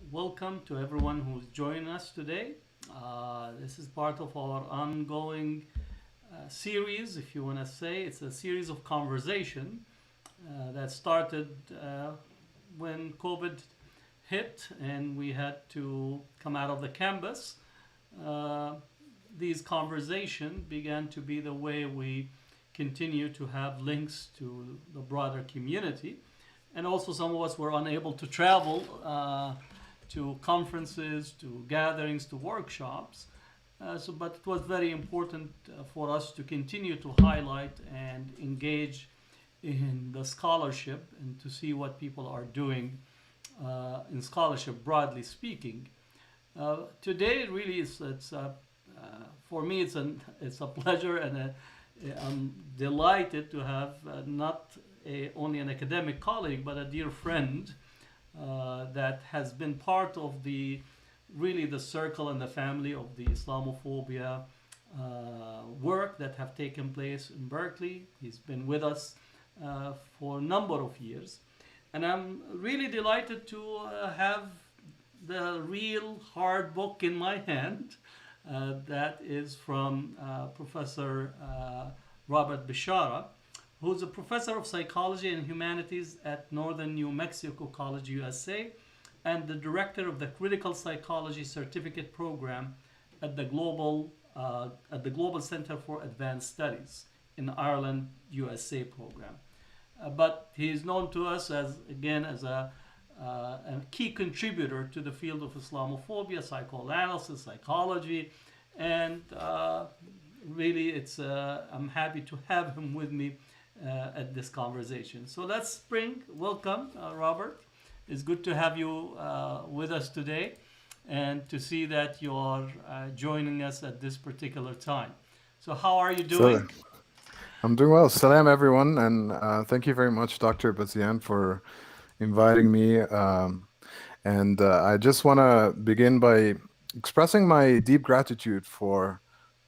Welcome to everyone who's joining us today. This is part of our ongoing series, if you want to say. It's a series of conversation that started when COVID hit and we had to come out of the campus. Uh, these conversations began to be the way we continue to have links to the broader community. And also, some of us were unable to travel to conferences, to gatherings, to workshops. But it was very important for us to continue to highlight and engage in the scholarship and to see what people are doing in scholarship, broadly speaking. Today, really, for me, it's a pleasure, and I'm delighted to have not only an academic colleague, but a dear friend that has been part of the circle and the family of the Islamophobia work that have taken place in Berkeley. He's been with us for a number of years. And I'm really delighted to have the real hard book in my hand. That is from Professor Robert Bishara, who's a professor of psychology and humanities at Northern New Mexico College, USA, and the director of the Critical Psychology Certificate Program at the Global Center for Advanced Studies in Ireland, USA program. But he is known to us as a key contributor to the field of Islamophobia, psychoanalysis, psychology, and really, I'm happy to have him with me at this conversation. So let's bring, welcome, Robert. It's good to have you with us today and to see that you're joining us at this particular time. So, how are you So doing? I'm doing well. Salam, everyone, and thank you very much, Dr. Bazian, for inviting me. And I just want to begin by expressing my deep gratitude for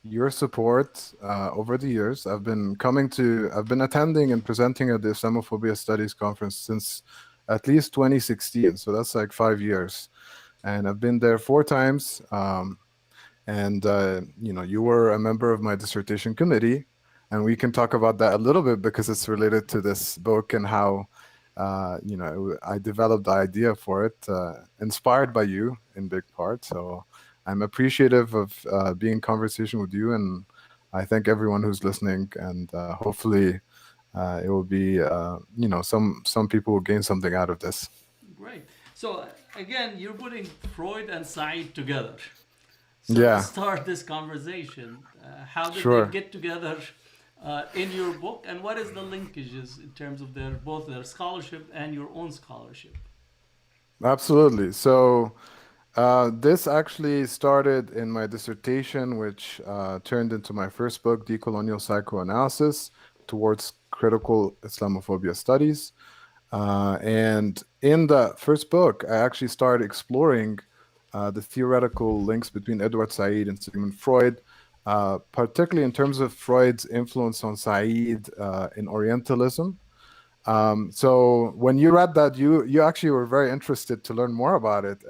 your support over the years. I've been attending and presenting at the Islamophobia Studies Conference since at least 2016, so that's like 5 years. And I've been there 4 times. And you were a member of my dissertation committee, and we can talk about that a little bit because it's related to this book and how I developed the idea for it, inspired by you in big part. So I'm appreciative of being in conversation with you, and I thank everyone who's listening, and hopefully it will be some people will gain something out of this. Great. So, again, you're putting Freud and Said together. So let's Yeah, start this conversation. How did they sure. get together in your book, and what is the linkages in terms of both their scholarship and your own scholarship? Absolutely. So this actually started in my dissertation, which turned into my first book, Decolonial Psychoanalysis Towards Critical Islamophobia Studies. And in the first book, I actually started exploring the theoretical links between Edward Said and Sigmund Freud, particularly in terms of Freud's influence on Said in Orientalism. So when you read that, you actually were very interested to learn more about it,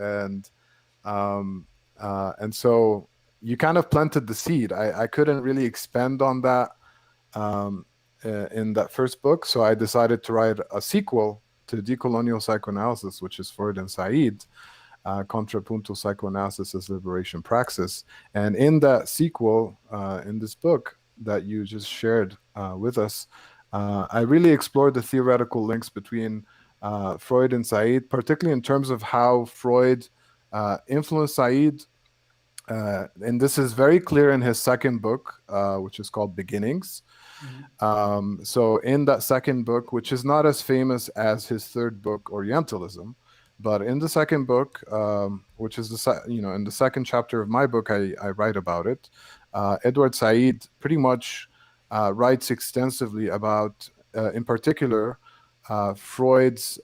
um, and so you kind of planted the seed. I couldn't really expand on that um, in that first book, so I decided to write a sequel to Decolonial Psychoanalysis, which is Freud and Said, Contrapuntal Psychoanalysis as Liberation Praxis. And in that sequel, in this book that you just shared with us, I really explored the theoretical links between Freud and Said, particularly in terms of how Freud influenced Said. And this is very clear in his second book, which is called Beginnings. Mm-hmm. So in that second book, which is not as famous as his third book, Orientalism, but in the second book, which is in the second chapter of my book, I write about it. Edward Said pretty much writes extensively about, in particular, Freud's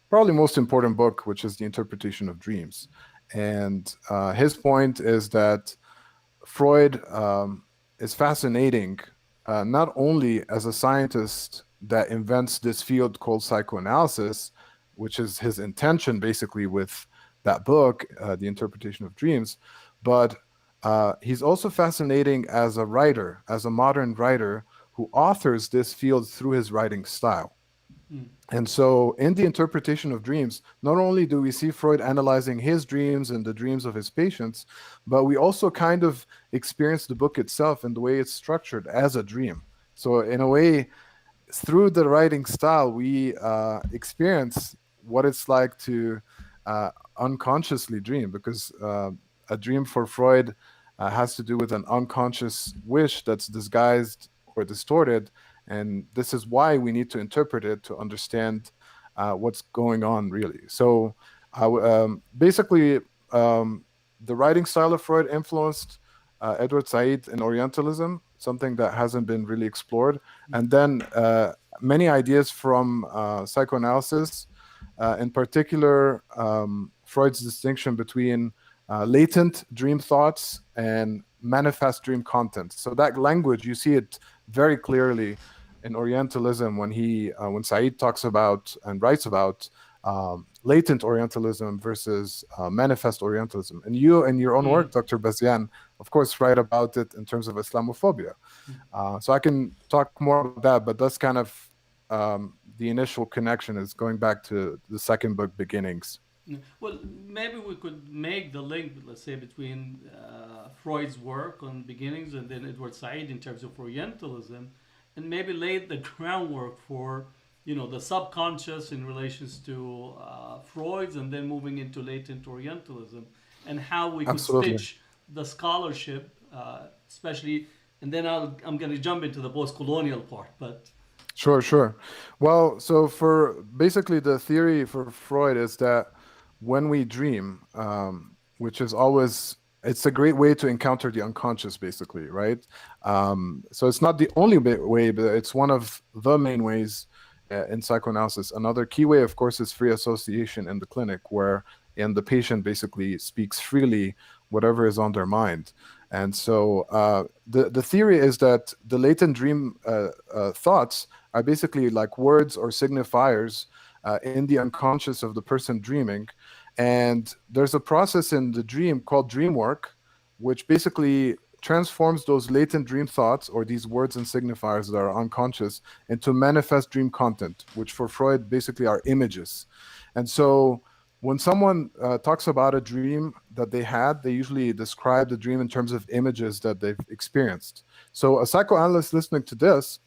probably most important book, which is The Interpretation of Dreams. And his point is that Freud is fascinating, not only as a scientist that invents this field called psychoanalysis, which is his intention basically with that book, The Interpretation of Dreams. But he's also fascinating as a writer, as a modern writer who authors this field through his writing style. Mm. And so, in The Interpretation of Dreams, not only do we see Freud analyzing his dreams and the dreams of his patients, but we also kind of experience the book itself and the way it's structured as a dream. So, in a way, through the writing style, we experience what it's like to unconsciously dream, because a dream for Freud has to do with an unconscious wish that's disguised or distorted. And this is why we need to interpret it to understand what's going on, really. So basically, the writing style of Freud influenced Edward Said in Orientalism, something that hasn't been really explored. And then many ideas from psychoanalysis, in particular, Freud's distinction between latent dream thoughts and manifest dream content. So that language, you see it very clearly in Orientalism when Said talks about and writes about latent Orientalism versus manifest Orientalism. And you, in your own work, Dr. Bazian, of course, write about it in terms of Islamophobia. So I can talk more about that, but that's kind of the initial connection is going back to the second book, Beginnings. Well, maybe we could make the link, let's say, between Freud's work on Beginnings and then Edward Said in terms of Orientalism, and maybe lay the groundwork for, the subconscious in relations to Freud's, and then moving into latent Orientalism, and how we could Absolutely. stitch the scholarship, especially, and then I'm going to jump into the post-colonial part, but. Sure. Well, so for basically the theory for Freud is that when we dream, which is always, it's a great way to encounter the unconscious, basically, right? So it's not the only way, but it's one of the main ways in psychoanalysis. Another key way, of course, is free association in the clinic, where the patient basically speaks freely whatever is on their mind. And so the theory is that the latent dream thoughts are basically like words or signifiers in the unconscious of the person dreaming. And there's a process in the dream called dream work, which basically transforms those latent dream thoughts, or these words and signifiers that are unconscious, into manifest dream content, which for Freud basically are images. And so when someone talks about a dream that they had, they usually describe the dream in terms of images that they've experienced. So a psychoanalyst listening to this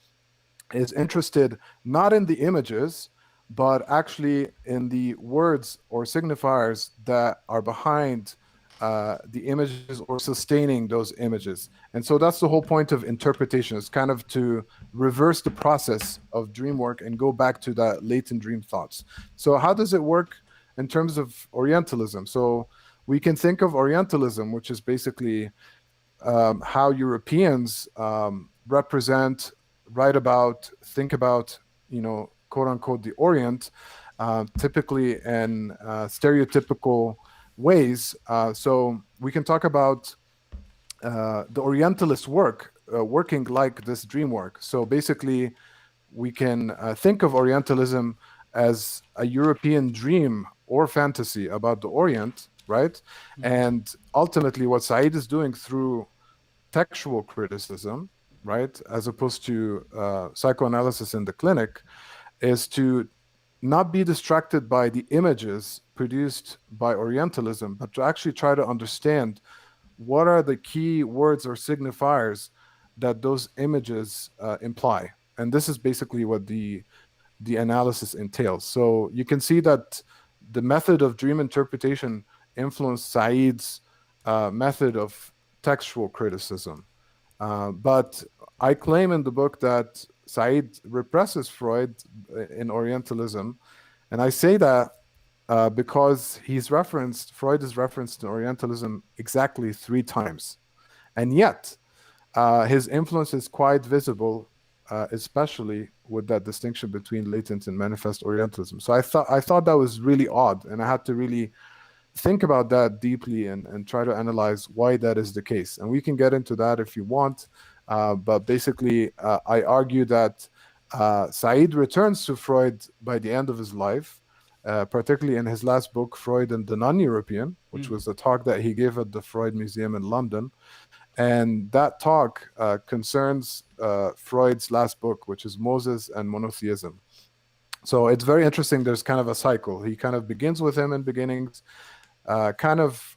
is interested not in the images, but actually in the words or signifiers that are behind the images or sustaining those images. And so that's the whole point of interpretation, is kind of to reverse the process of dream work and go back to that latent dream thoughts. So how does it work in terms of Orientalism? So we can think of Orientalism, which is basically how Europeans represent, write about, think about, quote unquote, the Orient, typically in stereotypical ways. So we can talk about the Orientalist work working like this dream work. So basically, we can think of Orientalism as a European dream or fantasy about the Orient, right? And ultimately, what Said is doing through textual criticism, right, as opposed to psychoanalysis in the clinic, is to not be distracted by the images produced by Orientalism, but to actually try to understand what are the key words or signifiers that those images imply. And this is basically what the analysis entails. So you can see that the method of dream interpretation influenced Said's method of textual criticism. But I claim in the book that Said represses Freud in Orientalism. And I say that because Freud is referenced in Orientalism exactly 3 times. And yet, his influence is quite visible, especially with that distinction between latent and manifest Orientalism. So I thought that was really odd, and I had to really think about that deeply and try to analyze why that is the case. And we can get into that if you want. But basically, I argue that Said returns to Freud by the end of his life, particularly in his last book, Freud and the Non-European, which Mm. was a talk that he gave at the Freud Museum in London. And that talk concerns Freud's last book, which is Moses and Monotheism. So it's very interesting. There's kind of a cycle. He kind of begins with him in beginnings, kind of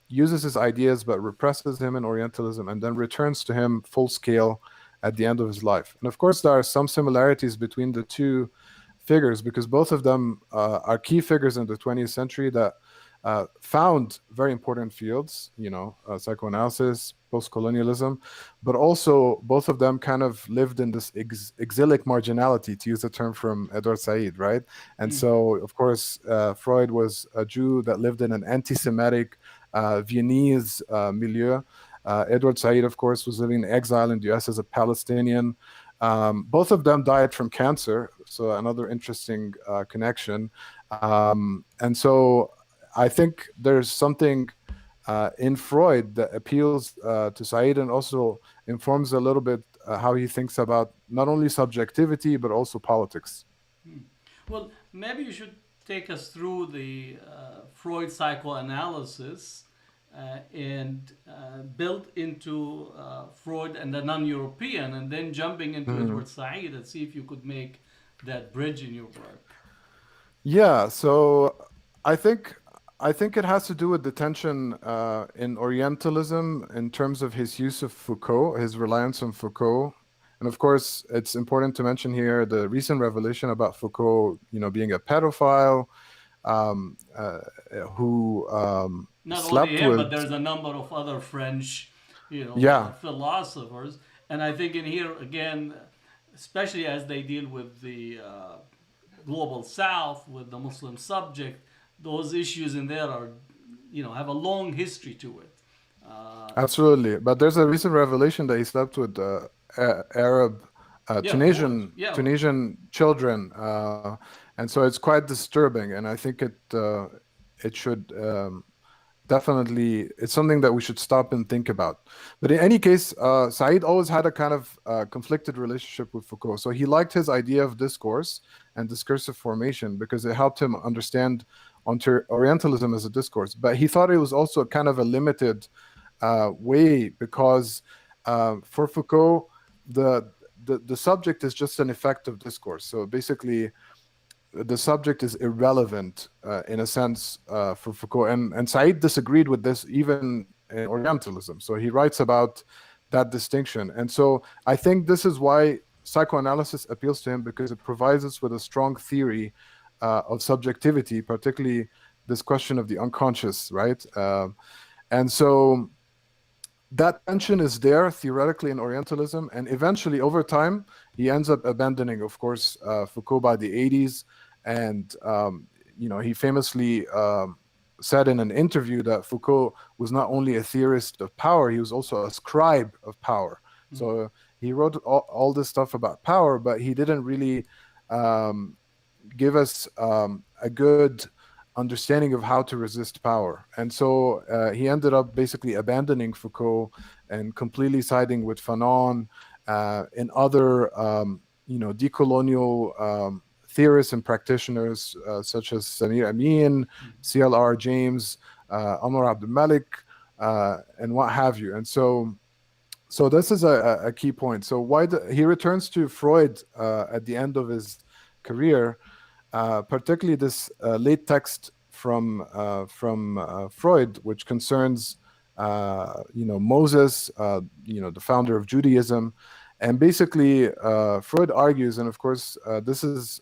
uses his ideas but represses him in Orientalism, and then returns to him full scale at the end of his life. And of course, there are some similarities between the two figures because both of them are key figures in the 20th century that found very important fields, psychoanalysis, post-colonialism, but also both of them kind of lived in this exilic marginality, to use a term from Edward Said, right? And Mm. so, of course, Freud was a Jew that lived in an anti-Semitic Viennese milieu. Edward Said, of course, was living in exile in the US as a Palestinian. Both of them died from cancer, so another interesting connection. And so I think there's something in Freud that appeals to Said and also informs a little bit how he thinks about not only subjectivity but also politics. Mm. Well, maybe you should take us through the Freud psychoanalysis and built into Freud and the non-European, and then jumping into Mhm. Edward Said and see if you could make that bridge in your work. Yeah, so I think I think it has to do with the tension in Orientalism in terms of his use of Foucault, his reliance on Foucault. And of course, it's important to mention here the recent revelation about Foucault, being a pedophile, um, uh, who Not only slept him, but with, there's a number of other French, yeah, philosophers. And I think in here again, especially as they deal with the global South, with the Muslim subject, those issues in there are, have a long history to it. absolutely. But there's a recent revelation that he slept with Arab, Yeah, of course. Yeah. Tunisian children, and so it's quite disturbing. And I think it should definitely, it's something that we should stop and think about. But in any case, Said always had a kind of conflicted relationship with Foucault. So he liked his idea of discourse and discursive formation because it helped him understand Orientalism as a discourse. But he thought it was also kind of a limited way because for Foucault, the subject is just an effect of discourse. So basically, the subject is irrelevant in a sense for Foucault. And Said disagreed with this even in Orientalism. So he writes about that distinction. And so I think this is why psychoanalysis appeals to him because it provides us with a strong theory of subjectivity, particularly this question of the unconscious, right? And so that tension is there theoretically in Orientalism, and eventually over time he ends up abandoning, of course, Foucault by the 80s. And he famously said in an interview that Foucault was not only a theorist of power, he was also a scribe of power. Mm. So he wrote all this stuff about power, but he didn't really um, give us a good understanding of how to resist power. And so he ended up basically abandoning Foucault and completely siding with Fanon and other, decolonial theorists and practitioners such as Samir Amin, Mm. CLR James, Anwar Abdul Malik, and what have you. And so this is a key point. So he returns to Freud at the end of his career, particularly this late text from Freud, which concerns Moses, the founder of Judaism, and basically Freud argues, and of course this is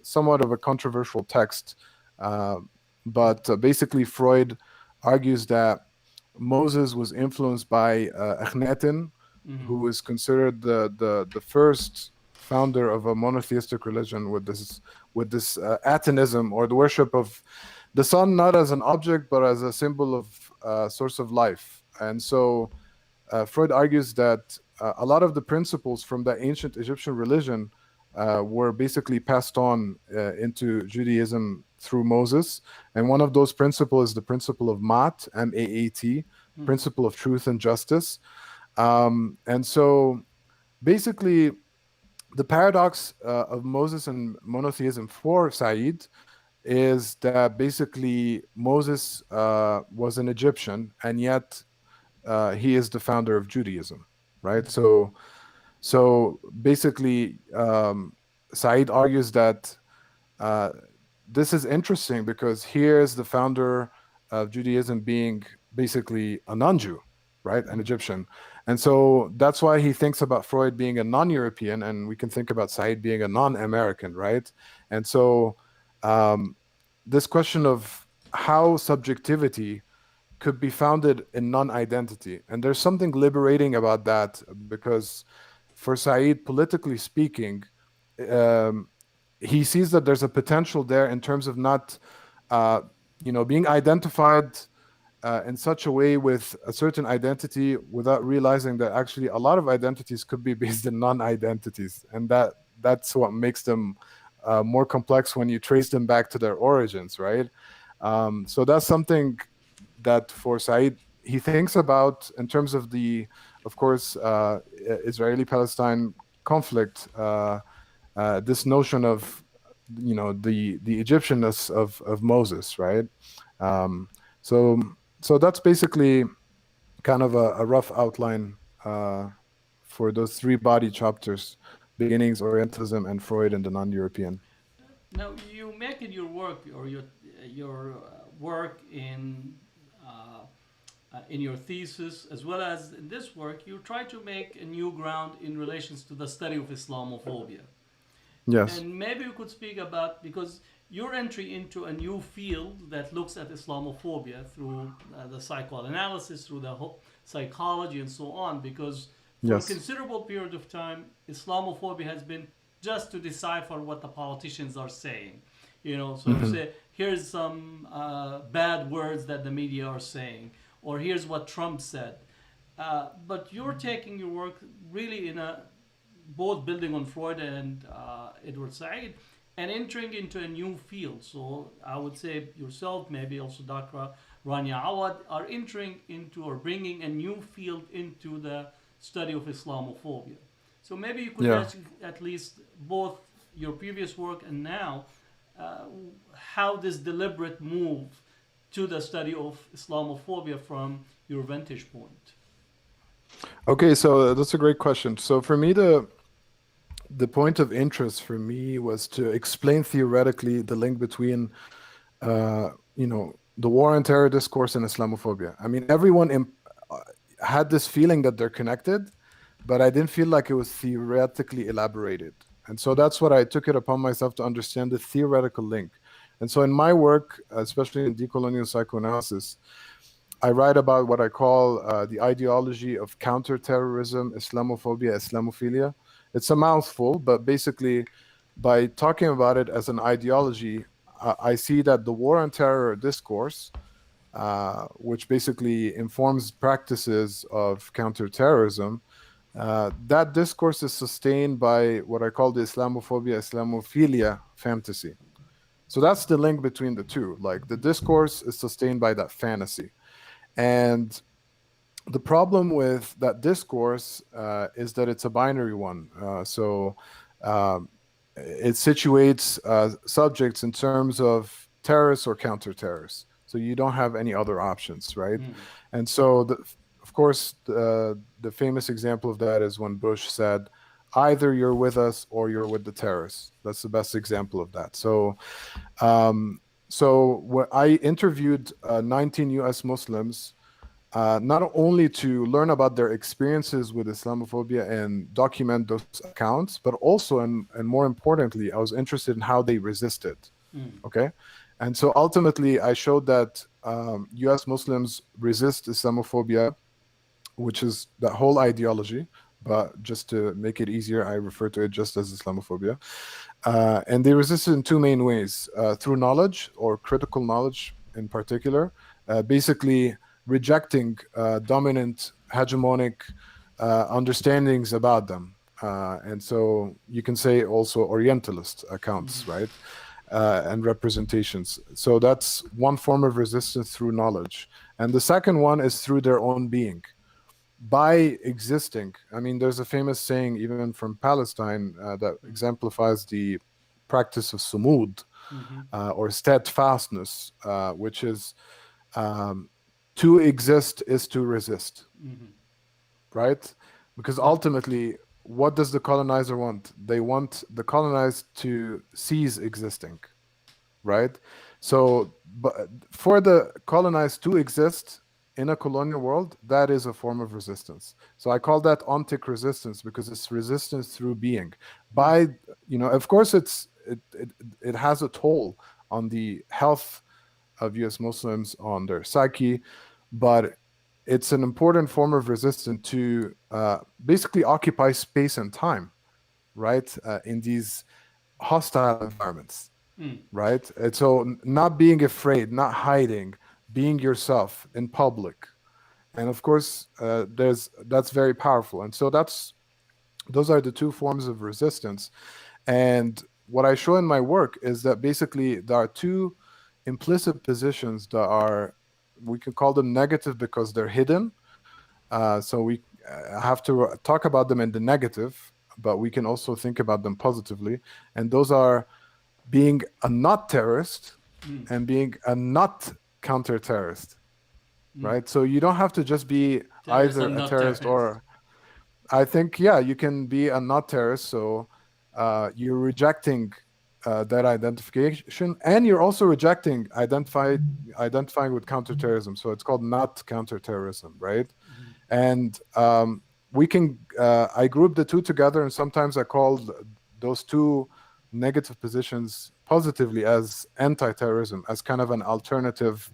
somewhat of a controversial text, uh, but basically Freud argues that Moses was influenced by Akhenaten, Mm-hmm. who is considered the first founder of a monotheistic religion with this Atenism, or the worship of the sun not as an object but as a symbol of source of life. And so Freud argues that a lot of the principles from the ancient Egyptian religion were basically passed on into Judaism through Moses. And one of those principles is the principle of Maat, M-A-A-T, Mm-hmm. principle of truth and justice. And so basically, the paradox of Moses and monotheism for Said is that basically Moses was an Egyptian, and yet he is the founder of Judaism, right? So basically, Said argues that uh, this is interesting because here's the founder of Judaism being basically a non-Jew, right? An Egyptian. And so that's why he thinks about Freud being a non-European, and we can think about Said being a non-American, right? And so um, this question of how subjectivity could be founded in non-identity. And there's something liberating about that because for Said, politically speaking, um, he sees that there's a potential there in terms of not, uh, being identified in such a way with a certain identity without realizing that actually a lot of identities could be based in non-identities, and that's what makes them more complex when you trace them back to their origins, right? So that's something that for Said he thinks about in terms of the, of course, Israeli-Palestine conflict. This notion of the Egyptianness of Moses, right? Um, so so that's basically kind of a rough outline for those three body chapters: beginnings, Orientalism, and Freud and the non-European. Now, you make in your work or your work in your thesis as well as in this work, you try to make a new ground in relations to the study of Islamophobia. Yes. And maybe you could speak about, because your entry into a new field that looks at Islamophobia through the psychoanalysis, through the whole psychology and so on, because for a Yes. considerable period of time, Islamophobia has been just to decipher what the politicians are saying. So to Hmm. say, here's some bad words that the media are saying, or here's what Trump said. But you're taking your work really in a both building on Freud and Edward Said, and entering into a new field. So I would say yourself, maybe also Dr. Rania Awad, are entering into or bringing a new field into the study of Islamophobia. So maybe you could Yeah. at least both your previous work and now, uh, how this deliberate move to the study of Islamophobia from your vantage point. Okay, so that's a great question. So for me, the point of interest for me was to explain theoretically the link between the war on terror discourse and Islamophobia. I mean, everyone uh, had this feeling that they're connected, but I didn't feel like it was theoretically elaborated. And so that's what I took it upon myself to understand the theoretical link. And so in my work, especially in decolonial psychoanalysis, I write about what I call the ideology of counterterrorism, Islamophobia, Islamophilia. It's a mouthful, but basically, by talking about it as an ideology, I see that the war on terror discourse, which basically informs practices of counterterrorism, that discourse is sustained by what I call the Islamophobia, Islamophilia fantasy. So that's the link between the two. Like the discourse is sustained by that fantasy. And the problem with that discourse is that it's a binary one. So um, it situates subjects in terms of terrorists or counter-terrorists. So you don't have any other options, right? Mm. And so, of course, the famous example of that is when Bush said, either you're with us or you're with the terrorists. That's the best example of that. Um, so I interviewed 19 US Muslims, not only to learn about their experiences with Islamophobia and document those accounts, but also, and more importantly, I was interested in how they resisted. Mm. Okay. And so ultimately, I showed that US Muslims resist Islamophobia, which is that whole ideology. But just to make it easier, I refer to it just as Islamophobia. And they resist it in two main ways: through knowledge, or critical knowledge in particular, basically rejecting dominant, hegemonic understandings about them. And so you can say also Orientalist accounts, right? And representations. So that's one form of resistance through knowledge. And the second one is through their own being by existing. I mean, there's a famous saying, even from Palestine, that exemplifies the practice of sumud. or steadfastness, which is to exist is to resist, right? Because ultimately, what does the colonizer want? They want the colonized to cease existing, right? So, but for the colonized to exist in a colonial world, that is a form of resistance. So I call that ontic resistance because it's resistance through being. By, of course, it has a toll on the health of U.S. Muslims, on their psyche, but it's an important form of resistance to basically occupy space and time, right? In these hostile environments, right? And so not being afraid, not hiding, being yourself in public. And of course, that's very powerful. And so those are the two forms of resistance. And what I show in my work is that basically there are two implicit positions that are, we can call them negative because they're hidden. So we have to talk about them in the negative, but we can also think about them positively. And those are being a not terrorist and being a not counter-terrorist, right? So you don't have to just be Terrorist either and a not terrorist terrorist. or, I think, yeah, you can be a not terrorist. So you're rejecting that identification, and you're also rejecting identifying with counterterrorism. So it's called not counterterrorism, right? And we can, I group the two together, and sometimes I call those two negative positions positively as anti-terrorism, as kind of an alternative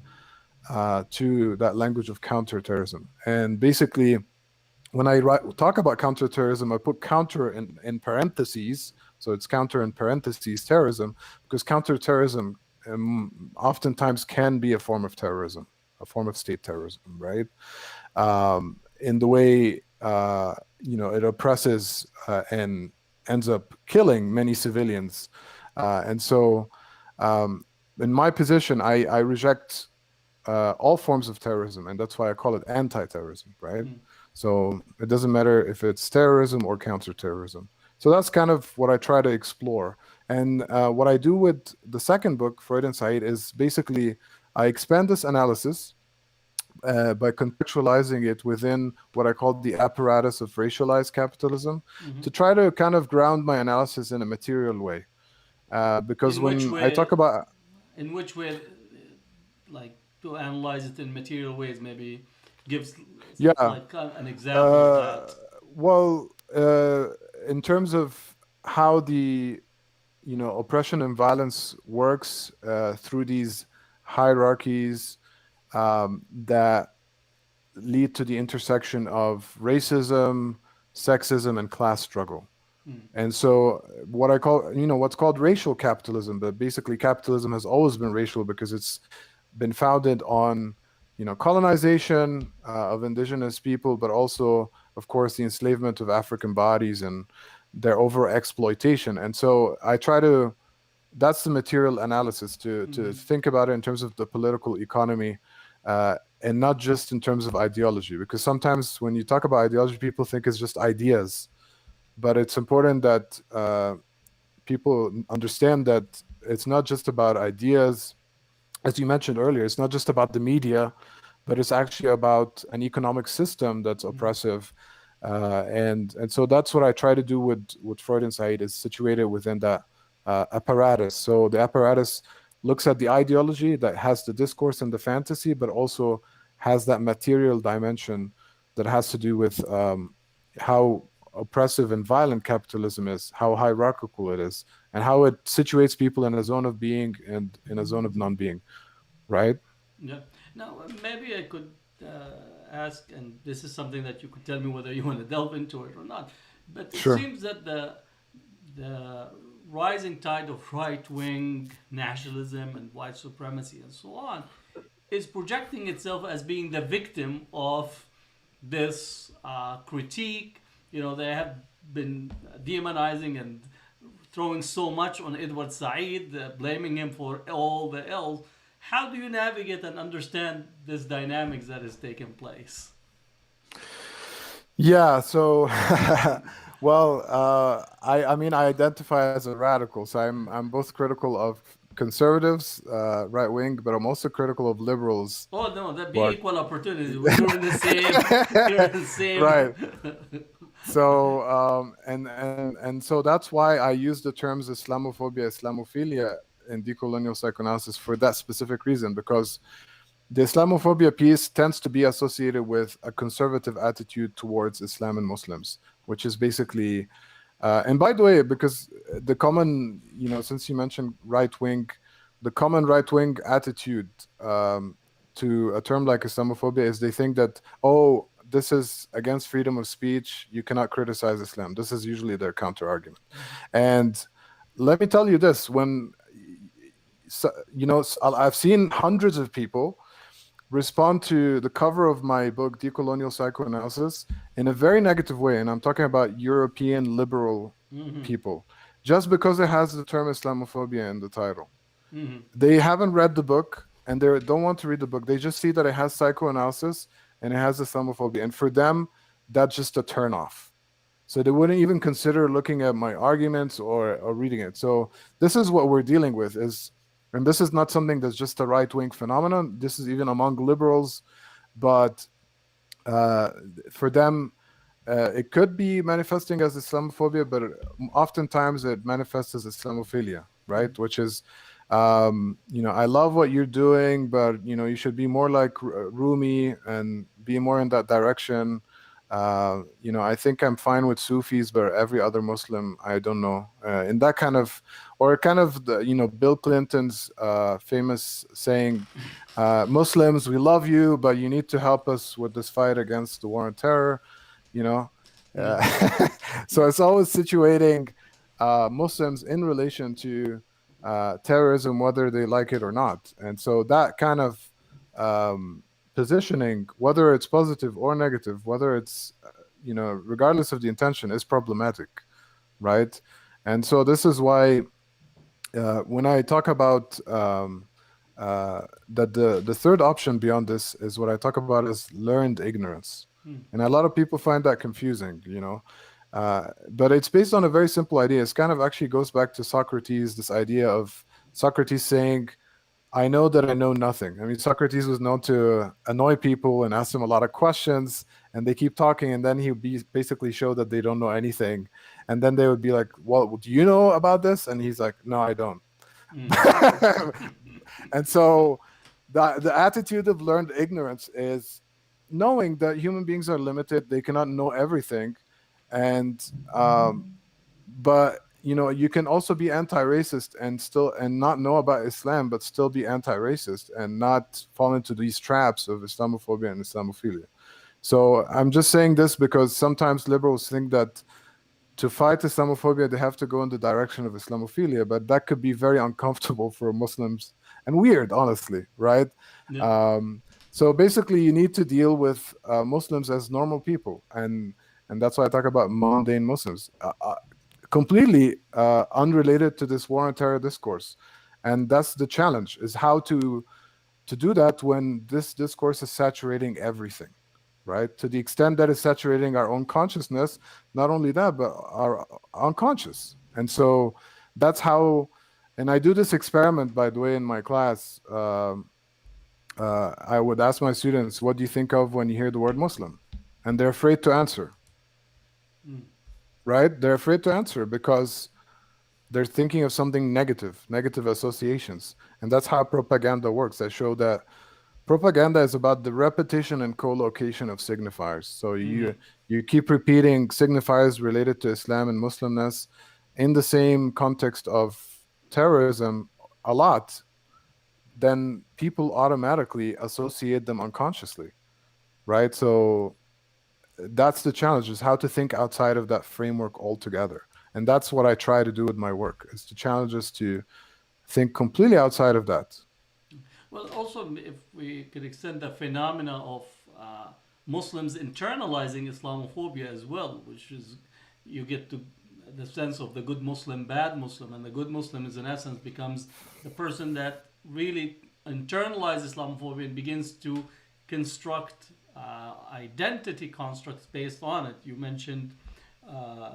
to that language of counterterrorism. And basically, when I talk about counterterrorism, I put counter in parentheses. So it's counter in parentheses terrorism, because counterterrorism oftentimes can be a form of terrorism, a form of state terrorism, right? In the way it oppresses and ends up killing many civilians. And so in my position, I reject all forms of terrorism, and that's why I call it anti-terrorism, right? So it doesn't matter if it's terrorism or counterterrorism. So that's kind of what I try to explore. And what I do with the second book, Freud and Said, is basically I expand this analysis by contextualizing it within what I call the apparatus of racialized capitalism, to try to kind of ground my analysis in a material way. Because In which when I way? talk about... In which way? Like to analyze it in material ways, maybe gives Yeah. like an example of that. Well, in terms of how the oppression and violence works through these hierarchies that lead to the intersection of racism, sexism, and class struggle. And so what I call, what's called racial capitalism, but basically capitalism has always been racial because it's been founded on, colonization of indigenous people, but also, of course, the enslavement of African bodies and their over exploitation. And so I try to, that's the material analysis, to think about it in terms of the political economy, and not just in terms of ideology, because sometimes when you talk about ideology, people think it's just ideas. But it's important that people understand that it's not just about ideas. As you mentioned earlier, it's not just about the media, but it's actually about an economic system that's oppressive. And so that's what I try to do with Freud and Said, is situated within that apparatus. So the apparatus looks at the ideology that has the discourse and the fantasy, but also has that material dimension that has to do with how oppressive and violent capitalism is, how hierarchical it is, and how it situates people in a zone of being and in a zone of non-being, right? Yeah. Now, maybe I could ask, and this is something that you could tell me whether you want to delve into it or not. But it Sure. seems that the rising tide of right wing nationalism and white supremacy and so on is projecting itself as being the victim of this critique. They have been demonizing and throwing so much on Edward Said, blaming him for all the ills. How do you navigate and understand this dynamics that is taking place? Yeah, so well, I mean, I identify as a radical, so I'm both critical of conservatives, right wing, but I'm also critical of liberals Oh no, that who be are equal opportunity. You're in the same. You're in the same. right. So and so that's why I use the terms Islamophobia, Islamophilia in decolonial psychoanalysis for that specific reason, because the Islamophobia piece tends to be associated with a conservative attitude towards Islam and Muslims, which is basically, and by the way, because the common, since you mentioned right wing, the common right wing attitude to a term like Islamophobia is they think that, oh, this is against freedom of speech, you cannot criticize Islam. This is usually their counter argument. And let me tell you this, when, I've seen hundreds of people respond to the cover of my book, Decolonial Psychoanalysis, in a very negative way. And I'm talking about European liberal people, just because it has the term Islamophobia in the title. They haven't read the book and they don't want to read the book. They just see that it has psychoanalysis and it has Islamophobia. And for them, that's just a turnoff. So they wouldn't even consider looking at my arguments or reading it. So this is what we're dealing with and this is not something that's just a right-wing phenomenon. This is even among liberals, but for them, it could be manifesting as Islamophobia, but oftentimes it manifests as Islamophilia, right? Which is, I love what you're doing, but, you should be more like Rumi and be more in that direction. I think I'm fine with Sufis, but every other Muslim, I don't know. In that kind of, or kind of the, Bill Clinton's famous saying, Muslims, we love you, but you need to help us with this fight against the war on terror, So it's always situating Muslims in relation to terrorism, whether they like it or not. And so that kind of positioning, whether it's positive or negative, whether it's, regardless of the intention, is problematic, right? And so this is why when I talk about that the third option beyond this is what I talk about is learned ignorance. And a lot of people find that confusing, but it's based on a very simple idea. It's kind of actually goes back to Socrates, this idea of Socrates saying, I know that I know nothing. I mean, Socrates was known to annoy people and ask them a lot of questions, and they keep talking, and then he would basically show that they don't know anything. And then they would be like, well, do you know about this? And he's like, no, I don't. And so the attitude of learned ignorance is knowing that human beings are limited. They cannot know everything. And but you can also be anti-racist and not know about Islam, but still be anti-racist and not fall into these traps of Islamophobia and Islamophilia. So I'm just saying this because sometimes liberals think that to fight Islamophobia, they have to go in the direction of Islamophilia, but that could be very uncomfortable for Muslims and weird, honestly, right? Yeah. So basically, you need to deal with Muslims as normal people, and that's why I talk about mundane Muslims. Completely unrelated to this war on terror discourse. And that's the challenge, is how to do that when this discourse is saturating everything, right? To the extent that it's saturating our own consciousness, not only that, but our unconscious. And so that's how, and I do this experiment, by the way, in my class. I would ask my students, what do you think of when you hear the word Muslim? And they're afraid to answer. Right? They're afraid to answer because they're thinking of something negative associations. And that's how propaganda works. I show that propaganda is about the repetition and co-location of signifiers. So you keep repeating signifiers related to Islam and Muslimness in the same context of terrorism a lot, then people automatically associate them unconsciously, right? So that's the challenge, is how to think outside of that framework altogether. And that's what I try to do with my work, is to challenge us to think completely outside of that. Well, also, if we could extend the phenomena of Muslims internalizing Islamophobia as well, which is you get to the sense of the good Muslim, bad Muslim, and the good Muslim is in essence becomes the person that really internalizes Islamophobia and begins to construct identity constructs based on it. You mentioned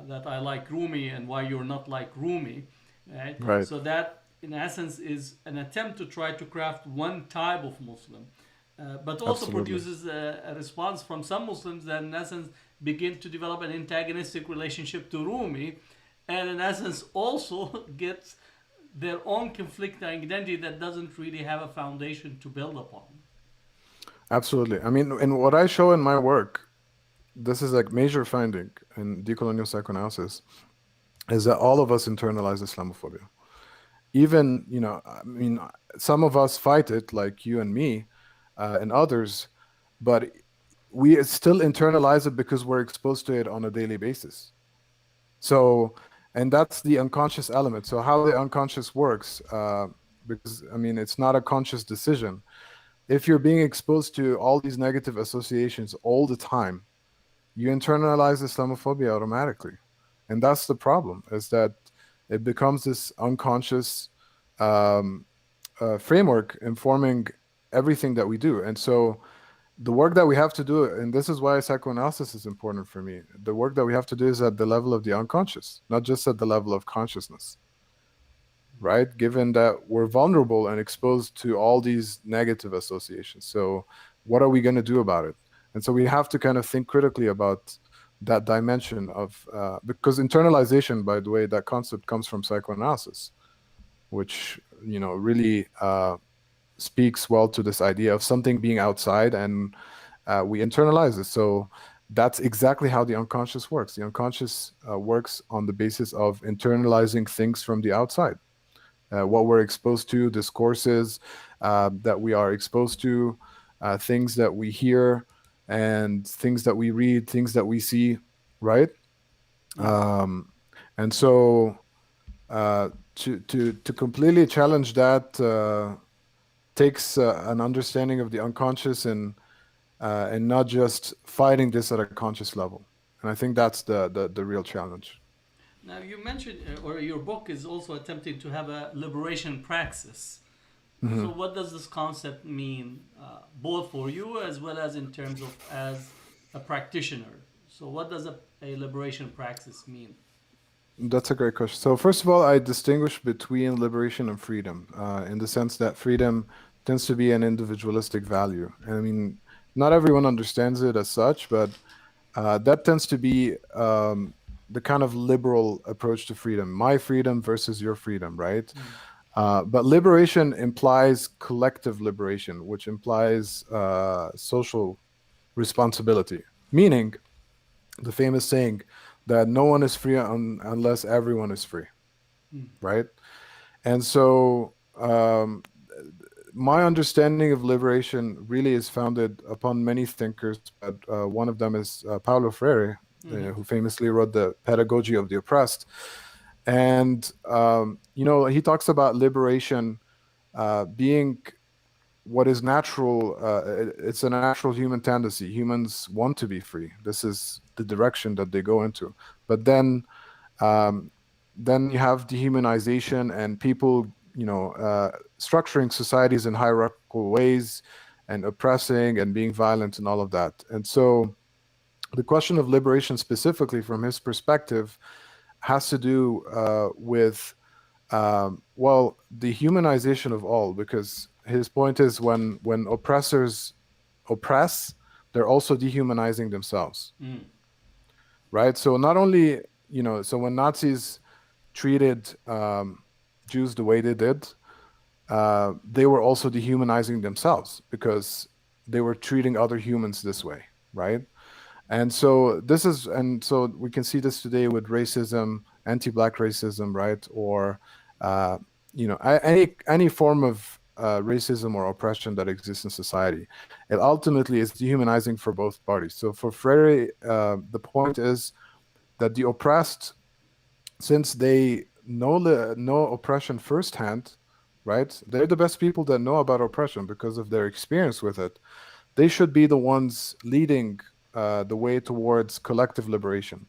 that I like Rumi and why you're not like Rumi, right? Right. So that in essence, is an attempt to try to craft one type of Muslim, but also Absolutely. produces a response from some Muslims that, in essence, begin to develop an antagonistic relationship to Rumi, and in essence, also gets their own conflicting identity that doesn't really have a foundation to build upon. Absolutely. I mean, in what I show in my work, this is a major finding in decolonial psychoanalysis, is that all of us internalize Islamophobia. Even, I mean, some of us fight it, like you and me, and others, but we still internalize it because we're exposed to it on a daily basis. So, and that's the unconscious element. So how the unconscious works, because I mean, it's not a conscious decision. If you're being exposed to all these negative associations all the time, you internalize Islamophobia automatically. And that's the problem, is that it becomes this unconscious um, framework informing everything that we do. And so the work that we have to do, and this is why psychoanalysis is important for me, the work that we have to do is at the level of the unconscious, not just at the level of consciousness, right? Given that we're vulnerable and exposed to all these negative associations. So what are we going to do about it? And so we have to kind of think critically about that dimension of, because internalization, by the way, that concept comes from psychoanalysis, which, really speaks well to this idea of something being outside, and we internalize it. So that's exactly how the unconscious works. The unconscious works on the basis of internalizing things from the outside. What we're exposed to, discourses that we are exposed to, things that we hear, and things that we read, things that we see, right? Mm. And so to completely challenge that takes an understanding of the unconscious, and not just fighting this at a conscious level. And I think that's the real challenge. Now, you mentioned, or your book is also attempting to have a liberation praxis. So, Mhm. what does this concept mean, both for you as well as in terms of as a practitioner? So, what does a liberation praxis mean? That's a great question. So first of all, I distinguish between liberation and freedom, in the sense that freedom tends to be an individualistic value. And I mean, not everyone understands it as such, but that tends to be the kind of liberal approach to freedom, my freedom versus your freedom, right? Mm. But liberation implies collective liberation, which implies social responsibility, meaning the famous saying that no one is free unless everyone is free, Mm. right? And so my understanding of liberation really is founded upon many thinkers, but one of them is Paulo Freire, Mm-hmm. who famously wrote the Pedagogy of the Oppressed. And, he talks about liberation being what is natural. It's a natural human tendency. Humans want to be free. This is the direction that they go into. But um, then you have dehumanization and people, structuring societies in hierarchical ways and oppressing and being violent and all of that. And so the question of liberation, specifically from his perspective, has to do with, well, the humanization of all, because his point is when oppressors oppress, they're also dehumanizing themselves, Mm. right? So not only, so when Nazis treated Jews the way they did, they were also dehumanizing themselves because they were treating other humans this way, right? And so we can see this today with racism, anti-black racism, right? Or uh, any form of racism or oppression that exists in society. It ultimately is dehumanizing for both parties. So for Freire, the point is that the oppressed, since they know oppression firsthand, right? They're the best people that know about oppression because of their experience with it. They should be the ones leading the way towards collective liberation.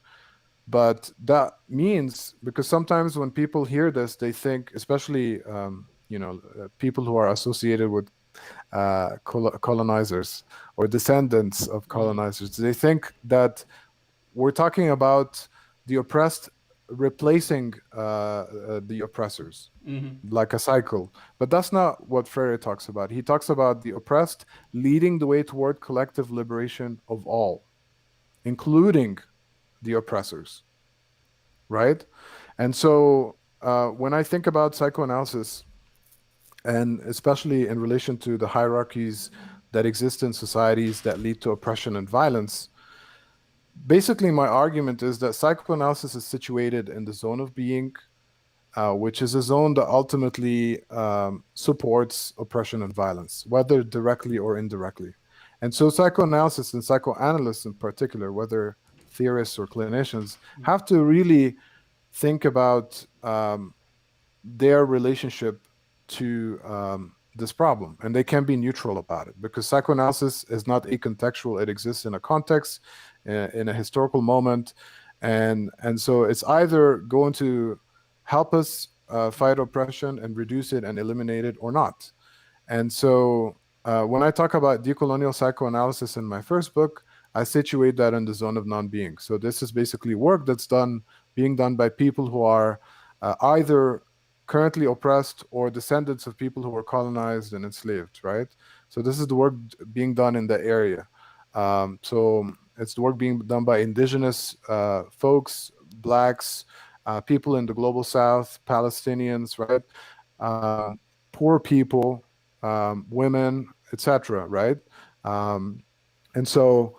But that means, because sometimes when people hear this, they think, especially people who are associated with colonizers or descendants of Mm. colonizers, they think that we're talking about the oppressed replacing the oppressors, Hmm. like a cycle. But that's not what Freire talks about. He talks about the oppressed leading the way toward collective liberation of all, including the oppressors, right? And so when I think about psychoanalysis, and especially in relation to the hierarchies that exist in societies that lead to oppression and violence, basically my argument is that psychoanalysis is situated in the zone of being, which is a zone that ultimately supports oppression and violence, whether directly or indirectly. And so psychoanalysis and psychoanalysts in particular, whether theorists or clinicians, have to really think about their relationship to this problem, and they can be neutral about it, because psychoanalysis is not acontextual. It exists in a context, in a historical moment, and so it's either going to help us fight oppression and reduce it and eliminate it, or not. And so when I talk about decolonial psychoanalysis in my first book, I situate that in the zone of non-being. So this is basically work that's being done by people who are either currently oppressed or descendants of people who were colonized and enslaved, right? So this is the work being done in that area. So it's the work being done by indigenous folks, blacks, people in the global south, Palestinians, right? Um, Poor people, women, etc., right? Um, and so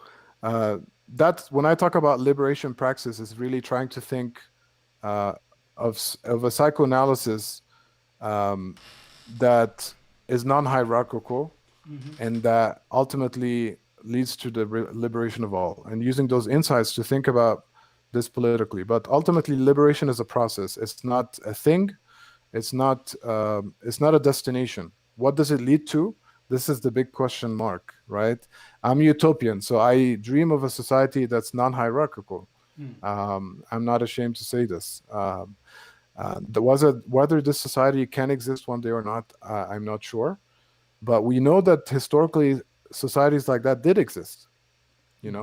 that's when I talk about liberation praxis, is really trying to think uh, of a psychoanalysis um, that is non-hierarchical Hmm. and that ultimately leads to the liberation of all, and using those insights to think about this politically. But ultimately, liberation is a process. It's not a thing. It's not a destination. What does it lead to? This is the big question mark, right? I'm utopian, so I dream of a society that's non-hierarchical. I'm not ashamed to say this. Whether this society can exist one day or not, I'm not sure. But we know that historically societies like that did exist,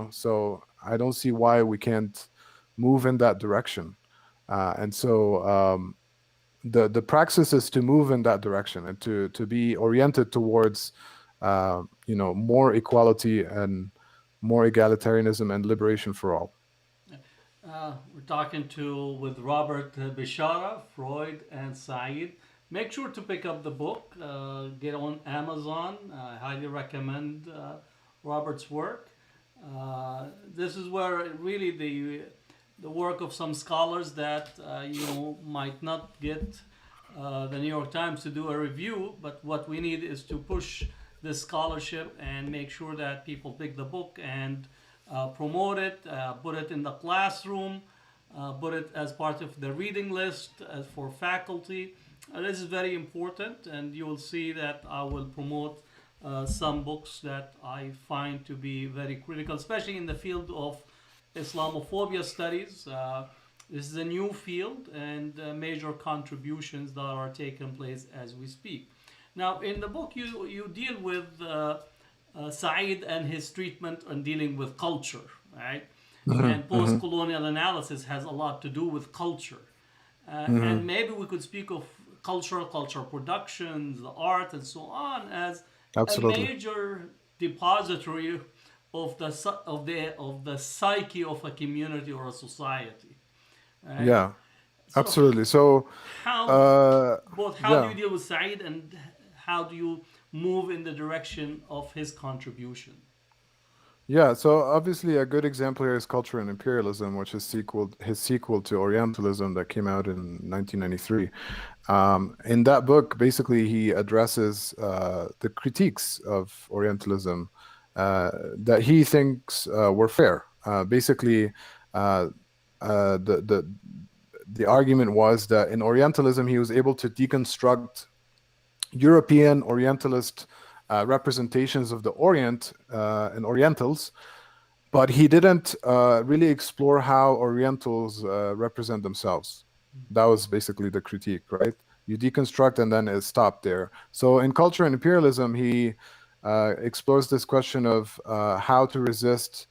so I don't see why we can't move in that direction. And so the praxis is to move in that direction and to be oriented towards more equality and more egalitarianism and liberation for all. We're talking to with Robert Bishara, Freud, and Said. Make sure to pick up the book. Get on Amazon. I highly recommend Robert's work. This is where really the work of some scholars that might not get the New York Times to do a review, but what we need is to push this scholarship and make sure that people pick the book and promote it, put it in the classroom, put it as part of the reading list as for faculty. This is very important, and you will see that I will promote some books that I find to be very critical, especially in the field of Islamophobia studies. This is a new field, and major contributions that are taking place as we speak. Now, in the book, you deal with Said and his treatment on dealing with culture, right? Hmm. And Hmm. post-colonial analysis has a lot to do with culture. And Hmm. maybe we could speak of culture productions, the art, and so on as a Absolutely. major depository of the psyche of a community or a society, right? Yeah, So absolutely. So, how uh, both how do you yeah. deal with Said and how do you move in the direction of his contribution? Yeah, so obviously a good example here is Culture and Imperialism, which is his sequel to Orientalism that came out in 1993. In that book, basically, he addresses the critiques of Orientalism that he thinks were fair. Basically, uh, the argument was that in Orientalism, he was able to deconstruct European Orientalist representations of the Orient and Orientals, but he didn't really explore how Orientals represent themselves. That was basically the critique, right? You deconstruct and then it stopped there. So in Culture and Imperialism, he explores this question of how to resist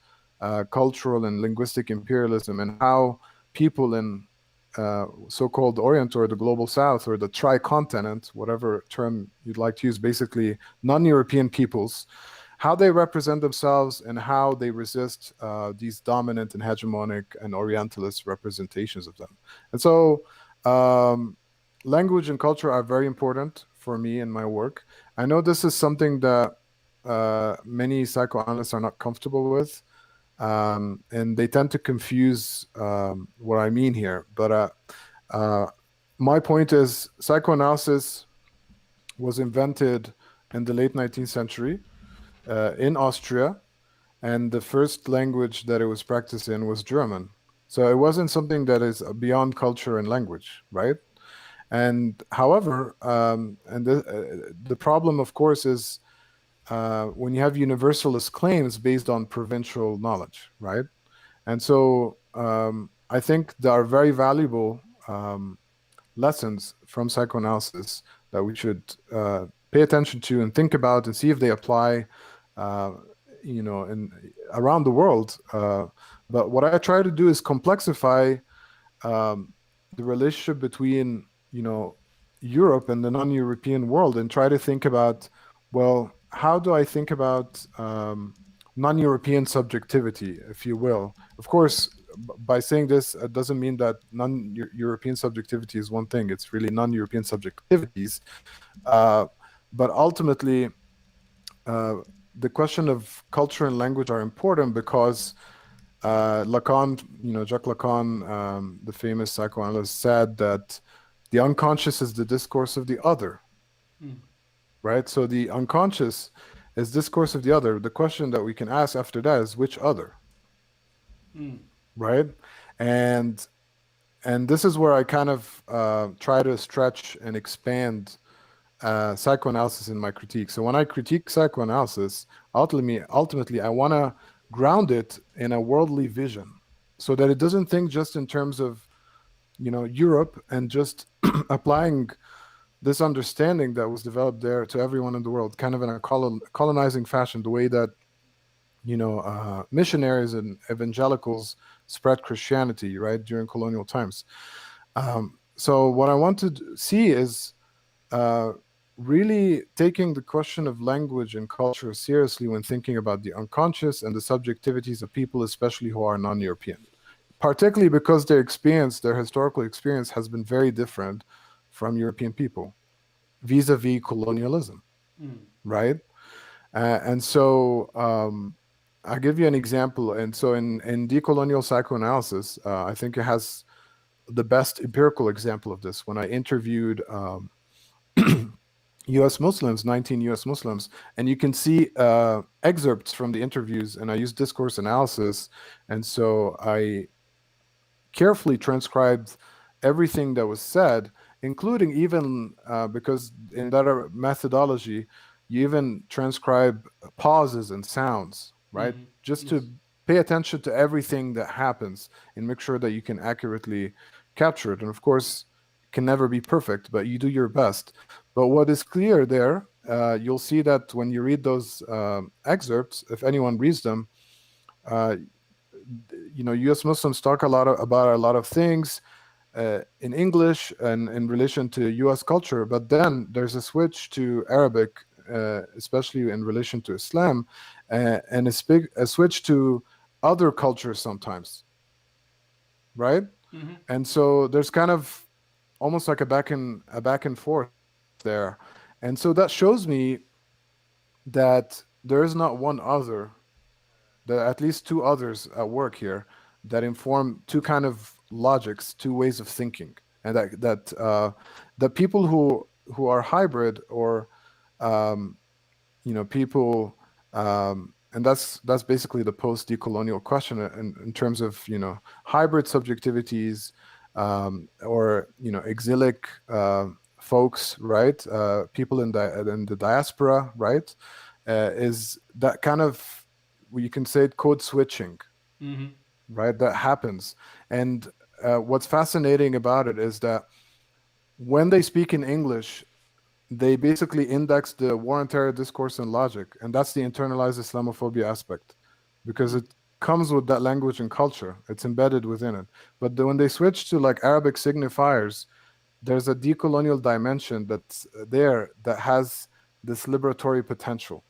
cultural and linguistic imperialism, and how people in so-called Orient or the global South or the tricontinent, whatever term you'd like to use, basically non-European peoples, how they represent themselves and how they resist these dominant and hegemonic and Orientalist representations of them. And so language and culture are very important for me in my work. I know this is something that many psychoanalysts are not comfortable with, and they tend to confuse what I mean here. But my point is psychoanalysis was invented in the late 19th century in Austria, and the first language that it was practiced in was German. So it wasn't something that is beyond culture and language, right? And however, and the problem, of course, is when you have universalist claims based on provincial knowledge, right? And so I think there are very valuable lessons from psychoanalysis that we should pay attention to and think about and see if they apply, around the world. But what I try to do is complexify the relationship between, Europe and the non-European world, and try to think about, well, how do I think about non-European subjectivity, if you will? Of course, by saying this, it doesn't mean that non-European subjectivity is one thing. It's really non-European subjectivities. But ultimately, the question of culture and language are important because Lacan, Jacques Lacan, the famous psychoanalyst, said that the unconscious is the discourse of the other. Right? So the unconscious is discourse of the other. The question that we can ask after that is which other? Right? And this is where I kind of try to stretch and expand psychoanalysis in my critique. So when I critique psychoanalysis, ultimately I want to ground it in a worldly vision so that it doesn't think just in terms of, Europe and just applying this understanding that was developed there to everyone in the world, kind of in a colonizing fashion, the way that, missionaries and evangelicals spread Christianity, right, during colonial times. So what I want to see is really taking the question of language and culture seriously when thinking about the unconscious and the subjectivities of people, especially who are non-European, particularly because their historical experience has been very different from European people vis-a-vis colonialism, right? And so I'll give you an example. And so in decolonial psychoanalysis, I think it has the best empirical example of this. When I interviewed U.S. Muslims, 19 U.S. Muslims, and you can see excerpts from the interviews, and I use discourse analysis, and so I carefully transcribed everything that was said, including even because in that methodology, you even transcribe pauses and sounds, right? Just to pay attention to everything that happens and make sure that you can accurately capture it. And of course, it can never be perfect, but you do your best. But what is clear there, you'll see that when you read those excerpts, if anyone reads them, U.S. Muslims talk about a lot of things in English and in relation to U.S. culture, but then there's a switch to Arabic, especially in relation to Islam, and a switch to other cultures sometimes, right? And so there's kind of almost like a back and forth there, and so that shows me that there is not one other. There are at least two others at work here that inform two kind of logics, two ways of thinking, and that people who are hybrid or people, and that's basically the post-decolonial question in terms of hybrid subjectivities or exilic folks, right? People in the diaspora, right? Is that kind of, you can say it, code switching, right? That happens. And what's fascinating about it is that when they speak in English, they basically index the war and terror discourse and logic. And that's the internalized Islamophobia aspect. Because comes with that language and culture. It's embedded within it. But when they switch to like Arabic signifiers, there's a decolonial dimension that's there that has this liberatory potential.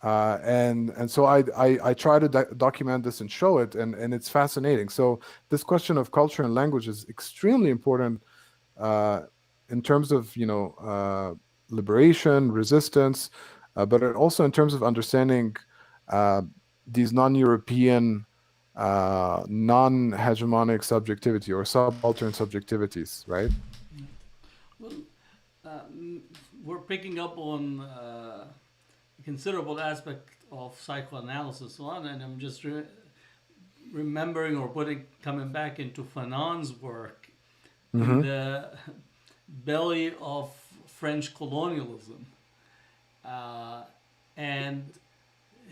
And so I try to document this and show it, and it's fascinating. So this question of culture and language is extremely important in terms of liberation, resistance, but also in terms of understanding these non-European, non-hegemonic subjectivity or subaltern subjectivities, right? Well, we're picking up on a considerable aspect of psychoanalysis on, and I'm just remembering or coming back into Fanon's work in the belly of French colonialism, and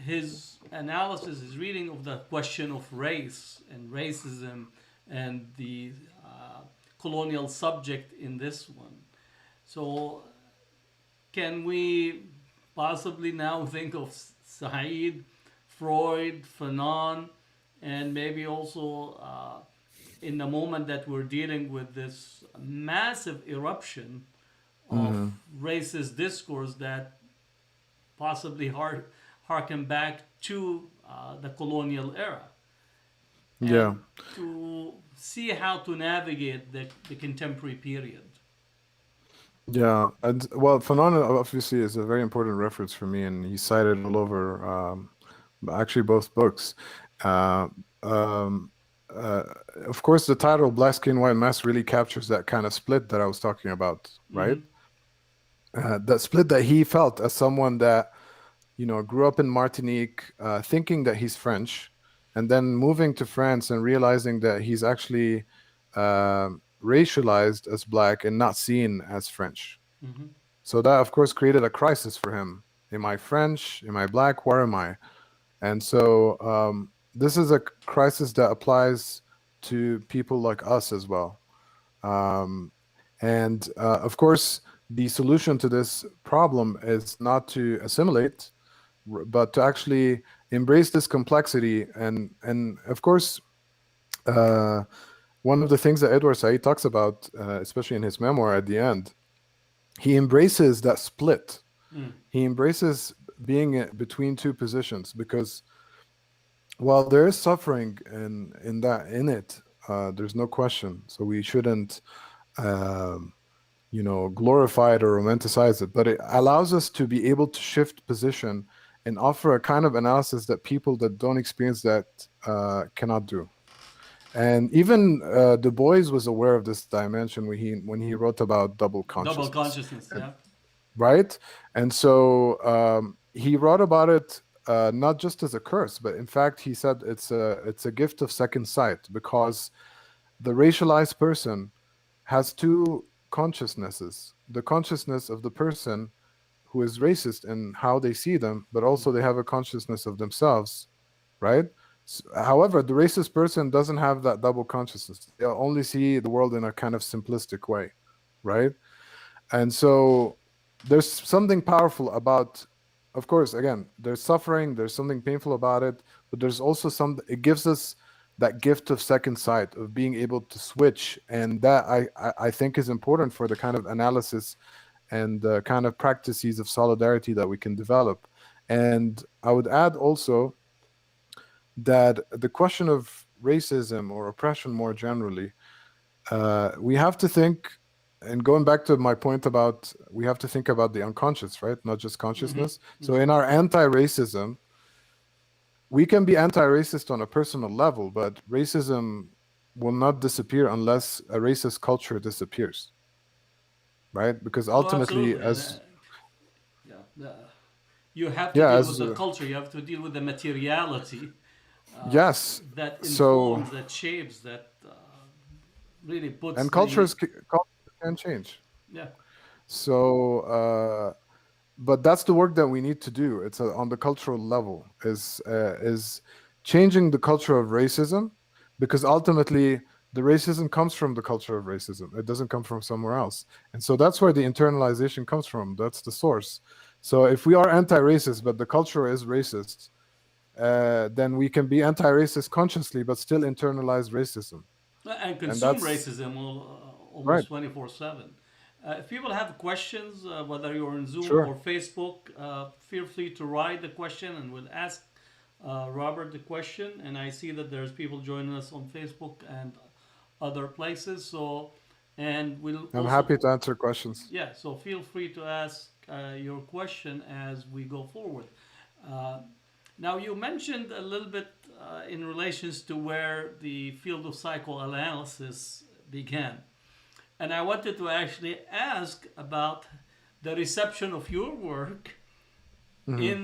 his analysis, his reading of the question of race and racism and the colonial subject in this one. So can we possibly now think of Said, Freud, Fanon, and maybe also in the moment that we're dealing with this massive eruption of racist discourse that possibly harken back to the colonial era, and to see how to navigate the contemporary period. Yeah, and well, Fanon obviously is a very important reference for me, and he's cited all over, actually both books. Of course, the title "Black Skin, White Mask" really captures that kind of split that I was talking about, right? That split that he felt as someone that grew up in Martinique, thinking that he's French, and then moving to France and realizing that he's actually racialized as Black and not seen as French. So that, of course, created a crisis for him. Am I French? Am I Black? Where am I? And so this is a crisis that applies to people like us as well. And of course, the solution to this problem is not to assimilate, but to actually embrace this complexity. And of course, one of the things that Edward Said talks about, especially in his memoir at the end, he embraces that split. He embraces being between two positions, because while there is suffering in it, there's no question. So we shouldn't glorify it or romanticize it, but it allows us to be able to shift position and offer a kind of analysis that people that don't experience that cannot do. And even Du Bois was aware of this dimension when he wrote about double consciousness. Double consciousness, yeah. Right? And so he wrote about it not just as a curse, but in fact, he said it's a gift of second sight, because the racialized person has two consciousnesses: the consciousness of the person who is racist and how they see them, but also they have a consciousness of themselves, right? However, the racist person doesn't have that double consciousness. They'll only see the world in a kind of simplistic way, right? And so there's something powerful about, of course, again, there's suffering, there's something painful about it, but there's also it gives us that gift of second sight, of being able to switch. And that I think is important for the kind of analysis and the kind of practices of solidarity that we can develop. And I would add also that the question of racism or oppression more generally, we have to think, and going back to my point about, we have to think about the unconscious, right? Not just consciousness. So in our anti-racism, we can be anti-racist on a personal level, but racism will not disappear unless a racist culture disappears, right? Because ultimately, you have to deal with the culture, you have to deal with the materiality. Yes, that informs, that shapes, that really puts. And cultures can change. Yeah. So, but that's the work that we need to do. It's on the cultural level, is changing the culture of racism, because ultimately the racism comes from the culture of racism. It doesn't come from somewhere else. And so that's where the internalization comes from. That's the source. So if we are anti-racist, but the culture is racist, then we can be anti-racist consciously, but still internalize racism. And And consume that's racism right. almost 24/7. If people have questions, whether you're on Zoom Sure. or Facebook, feel free to write the question and we'll ask Robert the question. And I see that there's people joining us on Facebook and other places. So, and we'll I'm also, happy to answer questions. yeah, so feel free to ask your question as we go forward. Uh, Now, you mentioned a little bit in relations to where the field of psychoanalysis began. And I wanted to actually ask about the reception of your work Hmm. in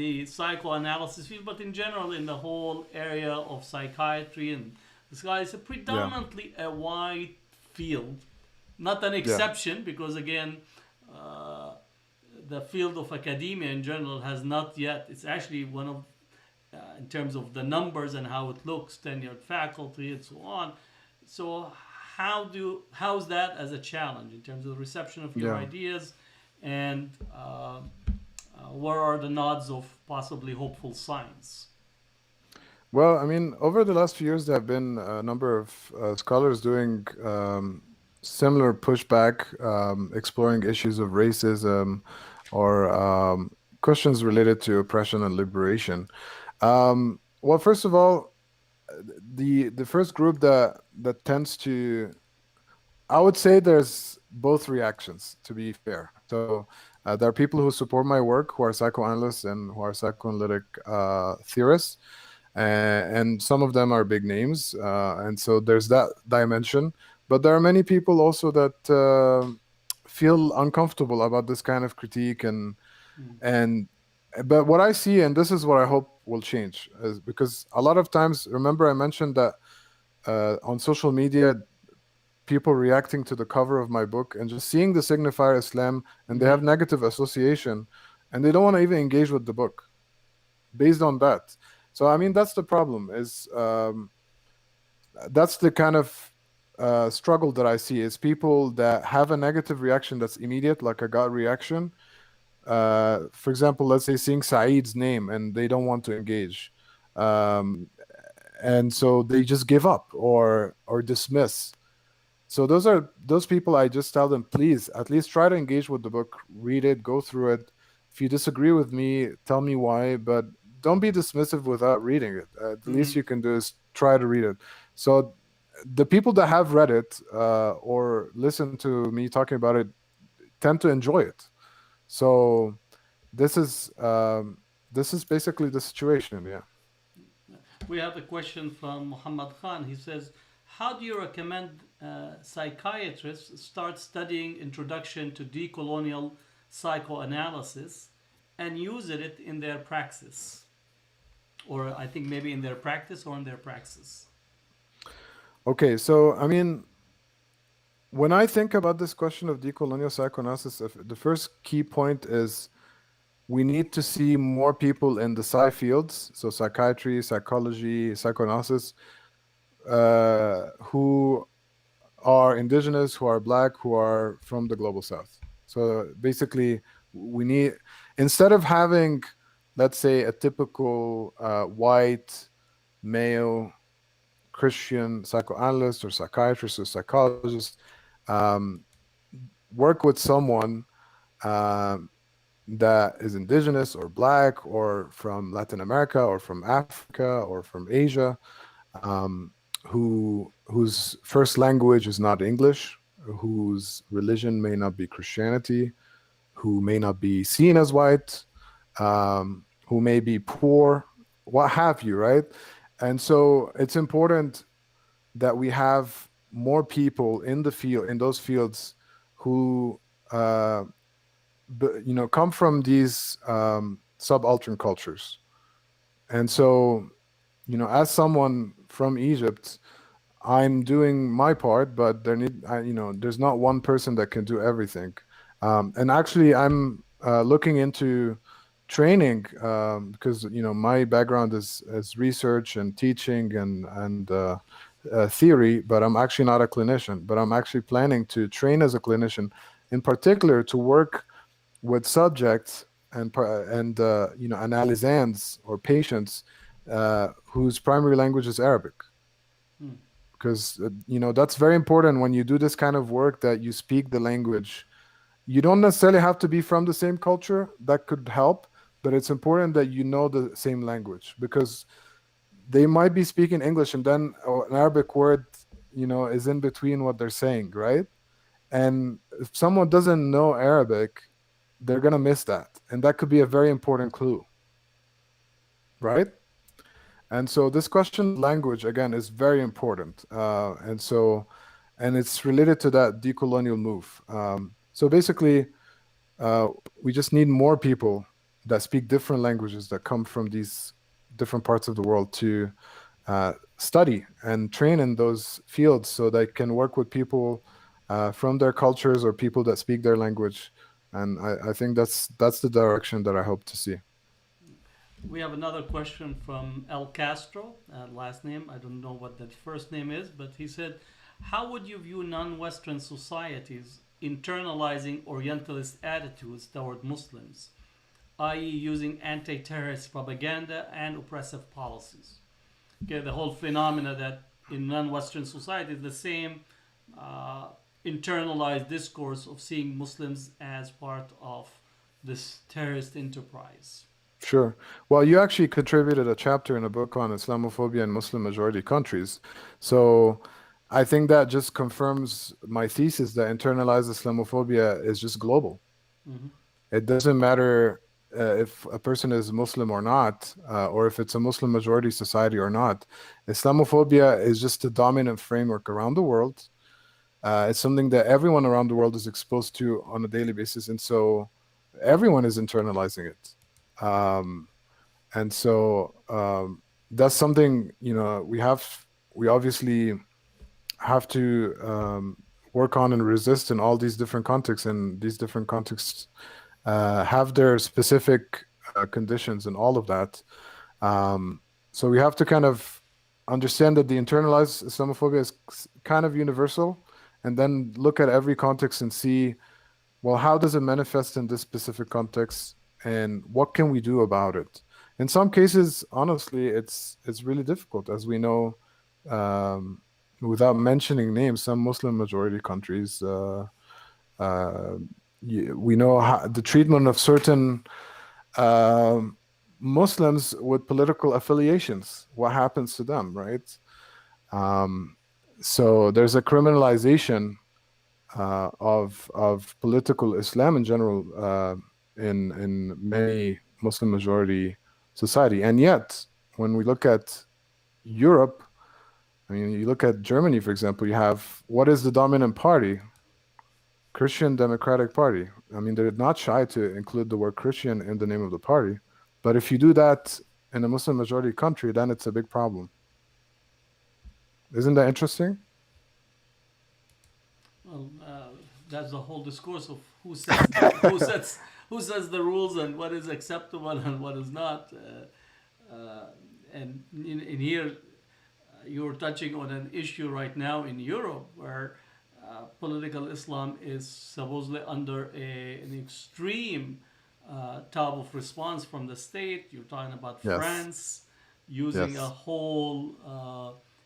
the psychoanalysis field, but in general in the whole area of psychiatry. And this guy is a Yeah. predominantly a white field, not an Yeah. exception, because again, uh, the field of academia in general has not yet, it's actually one of in terms of the numbers and how it looks, tenured faculty and so on. So how's that as a challenge in terms of the reception of your Yeah. ideas, and where are the nods of possibly hopeful signs? Well, I mean, over the last few years, there have been a number of scholars doing similar pushback, exploring issues of racism or questions related to oppression and liberation. Well, first of all, the first group that tends to, I would say there's both reactions, to be fair. So there are people who support my work, who are psychoanalysts and who are psychoanalytic theorists, and some of them are big names, and so there's that dimension. But there are many people also that feel uncomfortable about this kind of critique, Mm. and but what I see, and this is what I hope will change, is because a lot of times, remember I mentioned that on social media, people reacting to the cover of my book and just seeing the signifier Islam, and they have Mm-hmm. negative association, and they don't want to even engage with the book based on that. So I mean, that's the problem. Is that's the kind of struggle that I see, is people that have a negative reaction that's immediate, like a gut reaction. For example, let's say seeing Saeed's name and they don't want to engage, um, and so they just give up or dismiss. So those people, I just tell them, please at least try to engage with the book, read it, go through it. If you disagree with me, tell me why, but don't be dismissive without reading it. The least Mm-hmm. you can do is try to read it. So the people that have read it or listen to me talking about it tend to enjoy it. So this is um, this is basically the situation. Yeah. We have a question from Muhammad Khan. He says, how do you recommend psychiatrists start studying Introduction to Decolonial Psychoanalysis and use it in their praxis? Or I think maybe in their practice or in their praxis. Okay. So I mean, when I think about this question of decolonial psychoanalysis, the first key point is we need to see more people in the psi fields, so psychiatry, psychology, psychoanalysis, who are indigenous, who are black, who are from the global south. So basically, we need, instead of having, let's say, a typical white male Christian psychoanalyst or psychiatrist or psychologist, um, work with someone um, that is indigenous or black or from Latin America or from Africa or from Asia, um, whose first language is not English, whose religion may not be Christianity, who may not be seen as white, who may be poor, what have you, right? And so it's important that we have more people in the field, in those fields, who come from these subaltern cultures. And so, as someone from Egypt, I'm doing my part, but there's not one person that can do everything. And actually, I'm looking into training, because my background is research and teaching and theory, but I'm actually not a clinician. But I'm actually planning to train as a clinician, in particular to work with subjects and analysans or patients whose primary language is Arabic, Hmm. because that's very important when you do this kind of work, that you speak the language. You don't necessarily have to be from the same culture. That could help, but it's important that you know the same language, because they might be speaking English and then an Arabic word, is in between what they're saying, right? And if someone doesn't know Arabic, they're gonna miss that, and that could be a very important clue, right? And so this question of language again is very important, and it's related to that decolonial move. So basically, uh, we just need more people that speak different languages that come from these different parts of the world to study and train in those fields, so they can work with people from their cultures or people that speak their language. And I think that's the direction that I hope to see. We have another question from El Castro, last name. I don't know what that first name is, but he said, how would you view non Western societies internalizing Orientalist attitudes toward Muslims, i.e., using anti terrorist propaganda and oppressive policies? Okay, the whole phenomena that in non Western societies, the same uh, internalized discourse of seeing Muslims as part of this terrorist enterprise. Sure. Well, you actually contributed a chapter in a book on Islamophobia in Muslim majority countries. So I think that just confirms my thesis that internalized Islamophobia is just global. Mm-hmm. It doesn't matter if a person is Muslim or not, or if it's a Muslim majority society or not. Islamophobia is just the dominant framework around the world. It's something that everyone around the world is exposed to on a daily basis. And so everyone is internalizing it. Um, and so that's something, we obviously have to work on and resist in all these different contexts. And these different contexts have their specific conditions and all of that. So we have to kind of understand that the internalized Islamophobia is kind of universal, and then look at every context and see, well, how does it manifest in this specific context, and what can we do about it? In some cases, honestly, it's really difficult, as we know, um, without mentioning names. Some Muslim majority countries, uh, we know how, the treatment of certain um Muslims with political affiliations, what happens to them, right? Um, so there's a criminalization of political Islam in general in many Muslim majority society. And yet, when we look at Europe, I mean, you look at Germany, for example, you have, what is the dominant party? Christian Democratic Party. I mean, they're not shy to include the word Christian in the name of the party. But if you do that in a Muslim majority country, then it's a big problem. Isn't that interesting? Well, that's the whole discourse of who sets the, who sets the rules and what is acceptable and what is not. And in here, you're touching on an issue right now in Europe where political Islam is supposedly under an extreme type of response from the state. You're talking about Yes. France using a Yes. whole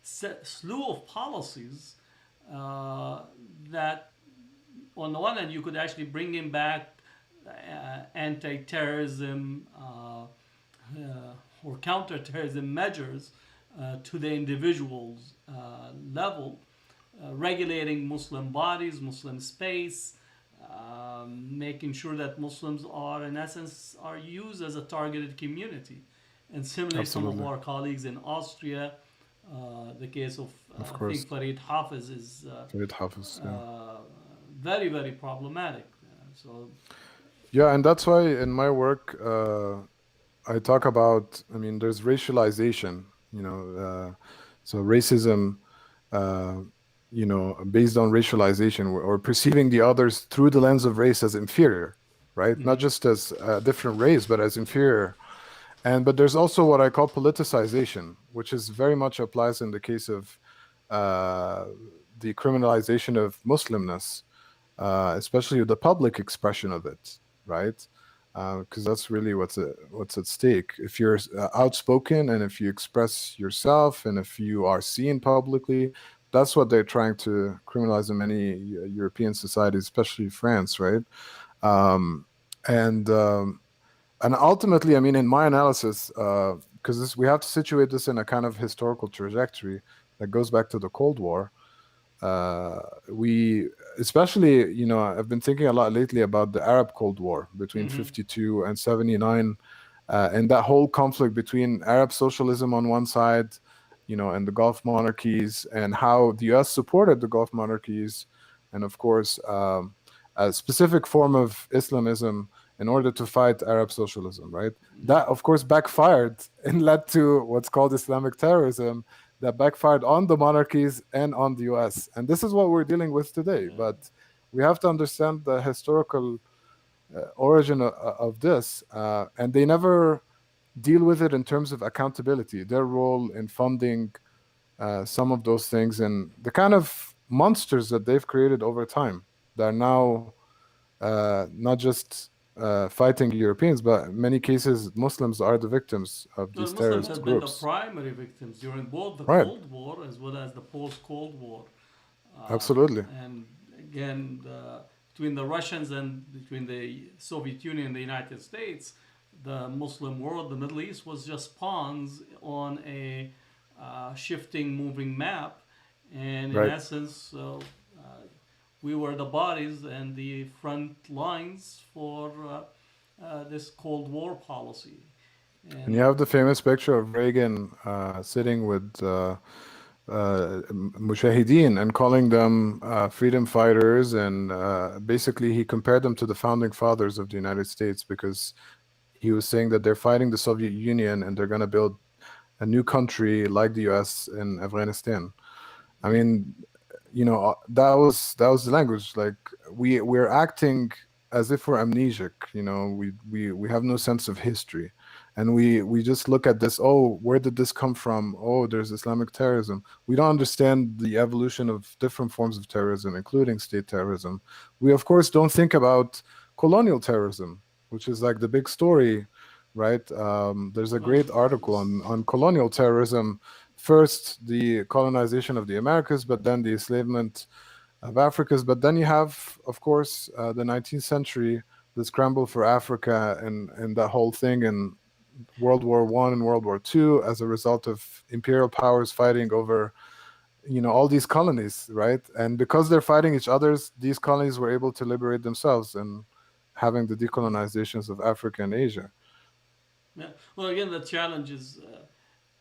slew of policies that, on the one hand, you could actually bring in back anti-terrorism or counter-terrorism measures to the individual's level, regulating Muslim bodies, Muslim space, making sure that Muslims are, in essence, are used as a targeted community. And similarly, some of Absolutely. our colleagues in Austria, the case of, Of I course. think, Farid Hafiz is Farid Hafiz, yeah. very, very problematic. So, Yeah, and that's why in my work, I talk about, I mean, there's racialization, so racism, uh, based on racialization, or perceiving the others through the lens of race as inferior, right? Not mhm. just as a different race, but as inferior. But there's also what I call politicization, which is very much applies in the case of uh, the criminalization of Muslimness, especially the public expression of it, right? because that's really what's at stake. If you're outspoken and if you express yourself and if you are seen publicly, that's what they're trying to criminalize in many European societies, especially France, right? Um, and and ultimately, I mean, in my analysis, because we have to situate this in a kind of historical trajectory that goes back to the Cold War. We, especially, I've been thinking a lot lately about the Arab Cold War between Mm-hmm. 52 and 79, and that whole conflict between Arab socialism on one side, and the Gulf monarchies, and how the US supported the Gulf monarchies, and of course, a specific form of Islamism in order to fight Arab socialism, right? That, of course, backfired and led to what's called Islamic terrorism, that backfired on the monarchies and on the US. And this is what we're dealing with today. Yeah. But we have to understand the historical origin of this. And they never deal with it in terms of accountability, their role in funding some of those things, and the kind of monsters that they've created over time that are now not just fighting Europeans, but in many cases, Muslims are the victims of No, these the Muslims terrorist have been the groups. primary victims during both the Right. Cold War as well as the post-Cold War. Absolutely. And again, between the Russians and between the Soviet Union and the United States, the Muslim world, the Middle East, was just pawns on a shifting, moving map. And in Right. essence, we were the bodies and the front lines for this Cold War policy. And you And have the famous picture of Reagan sitting with Mujahideen and calling them freedom fighters. And basically, he compared them to the founding fathers of the United States because he was saying that they're fighting the Soviet Union and they're going to build a new country like the US in Afghanistan. I mean, that was the language. Like we're acting as if we're amnesic. We have no sense of history, and we just look at this. Oh, where did this come from? Oh, there's Islamic terrorism. We don't understand the evolution of different forms of terrorism, including state terrorism. We of course don't think about colonial terrorism, which is like the big story, right? There's a great article on colonial terrorism. First, the colonization of the Americas, but then the enslavement of Africas. But then you have, of course, the 19th century, the scramble for Africa, and that whole thing in World War I and World War II as a result of imperial powers fighting over, all these colonies, right? And because they're fighting each other, these colonies were able to liberate themselves and having the decolonizations of Africa and Asia. yeah, well, again, the challenge is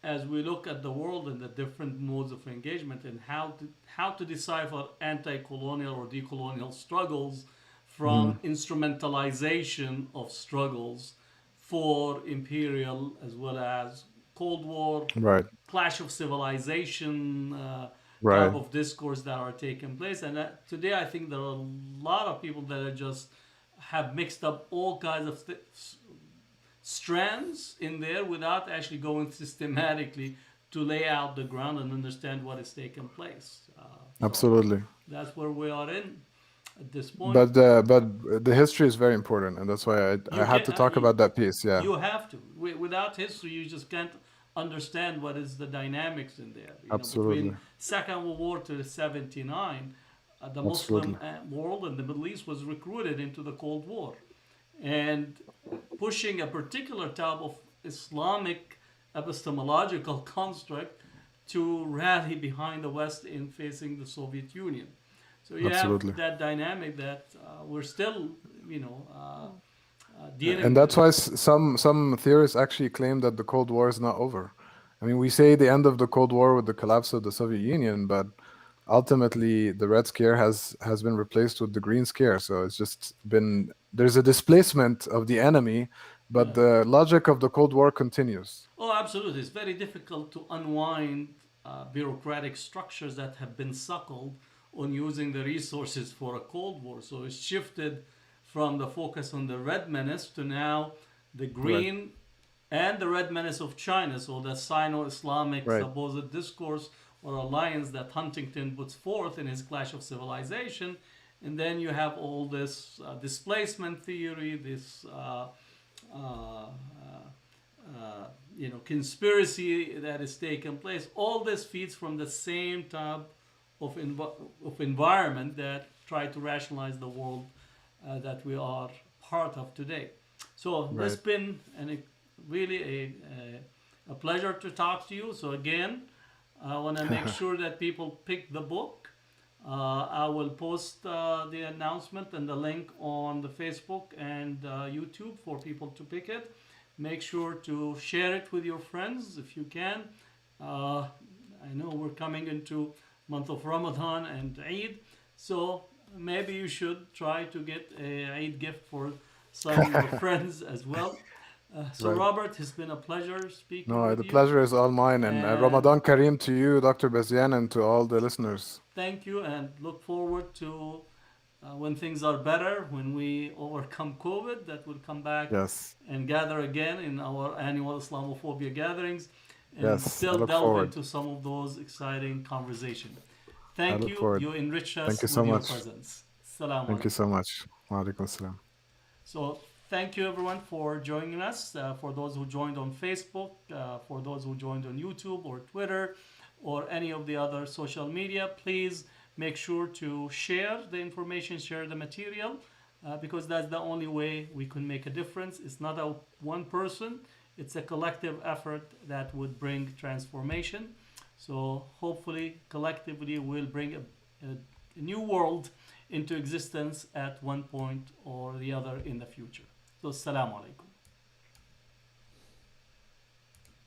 as we look at the world and the different modes of engagement and how to decipher anti-colonial or decolonial struggles from Mhm. instrumentalization of struggles for imperial as well as Cold War, Right, clash of civilization type right. of discourse that are taking place. And today I think there are a lot of people that are just have mixed up all kinds of strands in there without actually going systematically to lay out the ground and understand what is taking place. So Absolutely. that's where we are in at this point. But the history is very important, and that's why I You had can to talk about that piece. Yeah, you have to. Without history, you just can't understand what is the dynamics in there. absolutely, Between Second World War to '79, the Muslim absolutely. world and the Middle East was recruited into the Cold War, and pushing a particular type of Islamic epistemological construct to rally behind the West in facing the Soviet Union. So you have Absolutely. that dynamic that we're still, And dealing that's with. why some theorists actually claim that the Cold War is not over. I mean, we say the end of the Cold War with the collapse of the Soviet Union, but ultimately the Red Scare has been replaced with the Green Scare. So it's just been there's a displacement of the enemy, but Yeah. the logic of the Cold War continues. Oh, absolutely. It's very difficult to unwind bureaucratic structures that have been suckled on using the resources for a Cold War. So it's shifted from the focus on the red menace to now the Right, green and the red menace of China. So the Sino-Islamic right, supposed discourse or alliance that Huntington puts forth in his Clash of Civilization. And then you have all this displacement theory, this uh, conspiracy that is taking place. All this feeds from the same type of environment that try to rationalize the world that we are part of today. So this Right. has been really a pleasure to talk to you. So again, I want to make sure that people pick the book. I will post the announcement and the link on the Facebook and YouTube for people to pick it. Make sure to share it with your friends if you can. I know we're coming into month of Ramadan and Eid, so maybe you should try to get a Eid gift for some of your friends as well. So Right. Robert, it's been a pleasure speaking No, with the you, pleasure is all mine. And and Ramadan Kareem to you, Dr. Bazian, and to all the listeners. thank you, and look forward to when things are better, when we overcome COVID, that will come back Yes. and gather again in our annual Islamophobia gatherings and Yes. I still look delve forward. into some of those exciting conversations. I Thank look you. forward. You enrich Thank us you so with your much. presence. Assalamu Thank you alaikum. so much. Wa alaikum assalam. So, thank you everyone for joining us. For those who joined on Facebook, for those who joined on YouTube or Twitter or any of the other social media, please make sure to share the information, share the material, because that's the only way we can make a difference. It's not a one person, it's a collective effort that would bring transformation. So, hopefully, collectively, we'll bring a new world into existence at one point or the other in the future. So, assalamu alaikum.